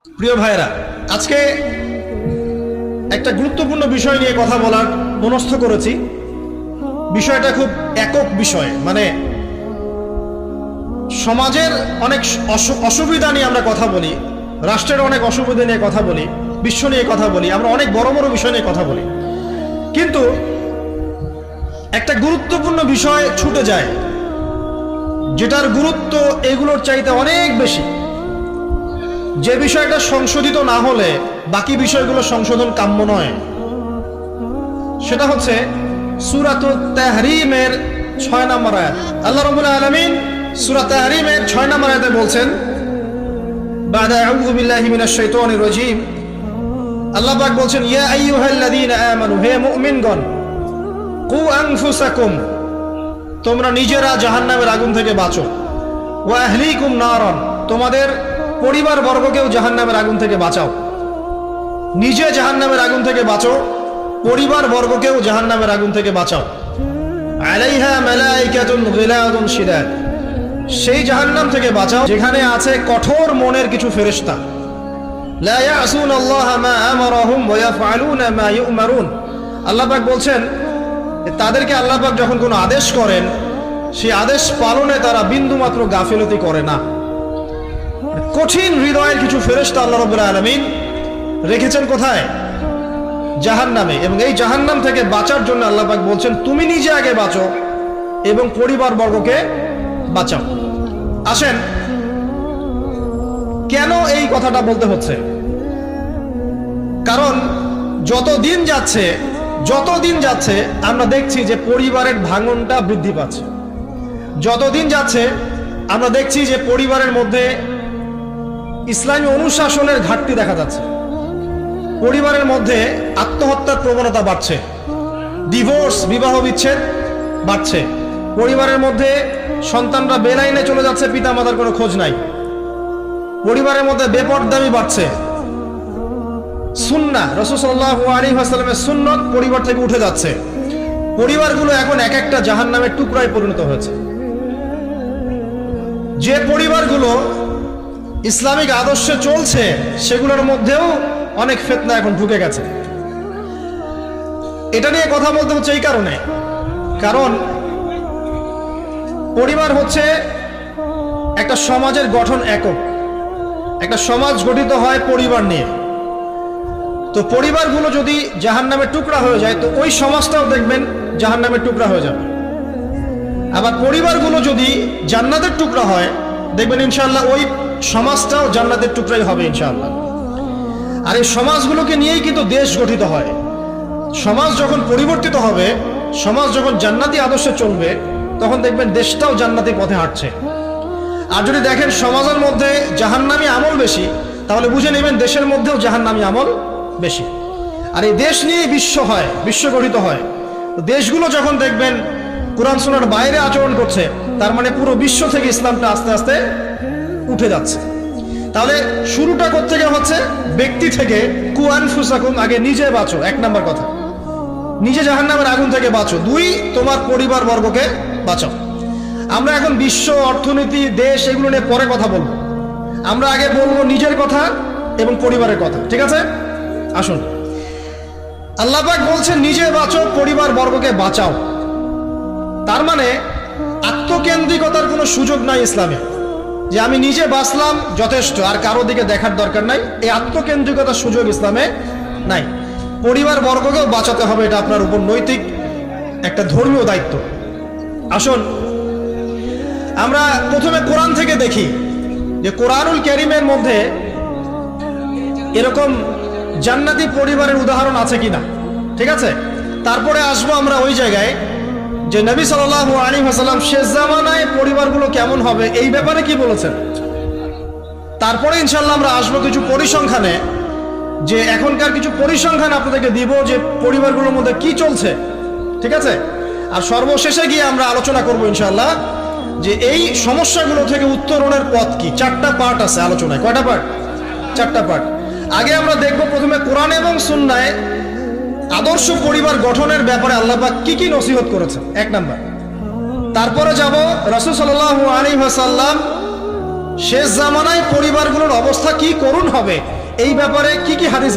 প্রিয় ভাইরা, আজকে একটা গুরুত্বপূর্ণ বিষয় নিয়ে কথা বলার মনস্থ করেছি। বিষয়টা খুব একক বিষয়, মানে সমাজের অনেক অসুবিধা নিয়ে আমরা কথা বলি, রাষ্ট্রের অনেক অসুবিধা নিয়ে কথা বলি, বিশ্ব নিয়ে কথা বলি, আমরা অনেক বড় বড় বিষয় নিয়ে কথা বলি, কিন্তু একটা গুরুত্বপূর্ণ বিষয় ছুটে যায় যেটার গুরুত্ব এগুলোর চাইতে অনেক বেশি। যে বিষয়টা সংশোধিত না হলে বাকি বিষয়গুলো সংশোধন কাম্য নয়। সেটা হচ্ছে সূরাতুত তাহরীমের 6 নম্বর আয়াত। আল্লাহ রাব্বুল আলামিন সূরা তাহরীমের 6 নম্বর আয়াতে বলছেন, বাদা আউযু বিল্লাহি মিনাশ শাইতানির রাজীম, আল্লাহ পাক বলছেন, ইয়া আইয়ুহাল্লাযীনা আমানু, হে মুমিনগণ, কু আনফুসাকুম, তোমরা নিজেরা জাহান্নামের আগুন থেকে বাঁচো, ওয়া আহলিকুম নারান, তোমাদের পরিবার বর্গকেও জাহান্নামের আগুন থেকে বাঁচাও। নিজে জাহান্নামের আগুন থেকে বাঁচো, পরিবার বর্গকেও জাহান্নামের আগুন থেকে বাঁচাও। আলাইহা মালাইকাতুন গিলাদুন শিদাদ, সেই জাহান্নাম থেকে বাঁচাও যেখানে আছে কঠোর মনের কিছু ফেরেশতা। লা ইয়াসুনাল্লাহা মা আমারাহুম ওয়া ইয়াফআলুনা মা ইউমারুন, আল্লাহ পাক বলছেন তাদেরকে আল্লাহ পাক যখন কোনো আদেশ করেন সেই আদেশ পালনে তারা বিন্দুমাত্র গাফিলতি করে না। কঠিন হৃদয়ের কিছু ফেরেশতা আল্লাহ রাব্বুল আলামিন রেখেছেন কোথায়? জাহান্নামে। এবং এই জাহান্নাম থেকে বাঁচার জন্য আল্লাহ পাক বলছেন তুমি নিজে আগে বাঁচো এবং পরিবার বর্গকে বাঁচাও। আসেন, কেন এই কথাটা বলতে হচ্ছে? কারণ যত দিন যাচ্ছে আমরা দেখছি যে পরিবারের ভাঙনটা বৃদ্ধি পাচ্ছে। যতদিন যাচ্ছে আমরা দেখছি যে পরিবারের মধ্যে ইসলামী অনুশাসনের ঘাটতি দেখা যাচ্ছে। পরিবারের মধ্যে আত্মহত্যার প্রবণতা বাড়ছে, ডিভোর্স, বিবাহ বিচ্ছেদ বাড়ছে। পরিবারের মধ্যে সন্তানরা বেলাইনে চলে যাচ্ছে, পিতামাতার কোনো খোঁজ নাই। পরিবারের মধ্যে বেপরদামি বাড়ছে। সুন্নাহ, রাসূল সাল্লাল্লাহু আলাইহি ওয়াসাল্লামের সুন্নত পরিবার থেকে উঠে যাচ্ছে। পরিবারগুলো এখন এক একটা জাহান্নামের টুকরায় পরিণত হয়েছে। যে পরিবারগুলো ইসলামিক আদর্শে চলছে সেগুলোর মধ্যেও অনেক ফিতনা এখন ঢুকে গেছে। এটা নিয়ে কথা বলতে হচ্ছে এই কারণে, কারণ পরিবার হচ্ছে একটা সমাজের গঠন একক। একটা সমাজ গঠিত হয় পরিবার নিয়ে। তো পরিবারগুলো যদি জাহান্নামের টুকরা হয়ে যায় তো ওই সমাজটাও দেখবেন জাহান্নামের টুকরা হয়ে যাবে। আবার পরিবারগুলো যদি জান্নাতের টুকরা হয় দেখবেন ইনশাআল্লাহ ওই সমাজটাও জান্নাতের টুকরাই হবে ইনশাআল্লাহ। আর এই সমাজগুলোকে নিয়েই কিন্তু দেশ গঠিত হয়। সমাজ যখন পরিবর্তিত হবে, সমাজ যখন জান্নাতি আদর্শে চলবে, তখন দেখবেন দেশটাও জান্নাতি পথে হাঁটছে। আর যদি দেখেন সমাজের মধ্যে জাহান্নামী আমল বেশি, তাহলে বুঝে নেবেন দেশের মধ্যেও জাহান্নামী আমল বেশি। আর এই দেশ নিয়ে বিশ্ব হয়, বিশ্ব গঠিত হয়। দেশগুলো যখন দেখবেন কোরআন সুন্নাহর বাইরে আচরণ করছে, তার মানে পুরো বিশ্ব থেকে ইসলামটা আস্তে আস্তে উঠে যাচ্ছে। তাহলে শুরুটা কোত্থেকে হচ্ছে? ব্যক্তি থেকে। কু আনফুসাকুম, আগে নিজে বাঁচো, 1 নম্বর কথা। নিজে জাহান্নামের আগুন থেকে বাঁচো। 2, তোমার পরিবার বর্গকে বাঁচাও। আমরা এখন বিশ্ব অর্থনীতি, দেশ, এগুলো নিয়ে পরে কথা বলবো। আমরা আগে বলবো নিজের কথা এবং পরিবারের কথা, ঠিক আছে? আসুন, আল্লাহ পাক বলছেন নিজে বাঁচো, পরিবার বর্গকে বাঁচাও। তার মানে আত্মকেন্দ্রিকতার কোনো সুযোগ নাই ইসলামে, যে আমি নিজে বাঁচলাম যথেষ্ট, আর কারো দিকে দেখার দরকার নাই। এই আত্মকেন্দ্রিকতার সুযোগ ইসলামে নাই। পরিবার বর্গকেও বাঁচাতে হবে, এটা আপনার উপর নৈতিক একটা ধর্মীয় দায়িত্ব। আসুন, আমরা প্রথমে কোরআন থেকে দেখি যে কোরআনুল কারীমের মধ্যে এরকম জান্নাতি পরিবারের উদাহরণ আছে কিনা, ঠিক আছে? তারপরে আসবো আমরা ওই জায়গায় যে নবী সাল্লাল্লাহু আলাইহি ওয়াসাল্লাম শেষ জামানায় পরিবারগুলো কেমন হবে এই ব্যাপারে কি বলেছেন। তারপরে ইনশাআল্লাহ আমরা আসবো কিছু পরিসংখ্যানে, যে এখনকার কিছু পরিসংখ্যান আপনাদেরকে দিব যে পরিবারগুলোর মধ্যে কি চলছে, ঠিক আছে? আর সর্বশেষে গিয়ে আমরা আলোচনা করবো ইনশাআল্লাহ যে এই সমস্যাগুলো থেকে উত্তরণের পথ কি। 4টা পার্ট আছে আলোচনায়। কয়টা পার্ট? 4টা পার্ট। আগে আমরা দেখবো প্রথমে কোরআন এবং সুন্নায় আদর্শ পরিবার গঠনের ব্যাপারে আল্লাহ পাক কি কি নসিহত করেছেন, 1 নাম্বার। তারপরে যাব রাসূল সাল্লাল্লাহু আলাইহি ওয়াসাল্লাম শেষ জামানায় পরিবারগুলোর অবস্থা কি করুণ হবে, এই ব্যাপারে কি কি হাদিস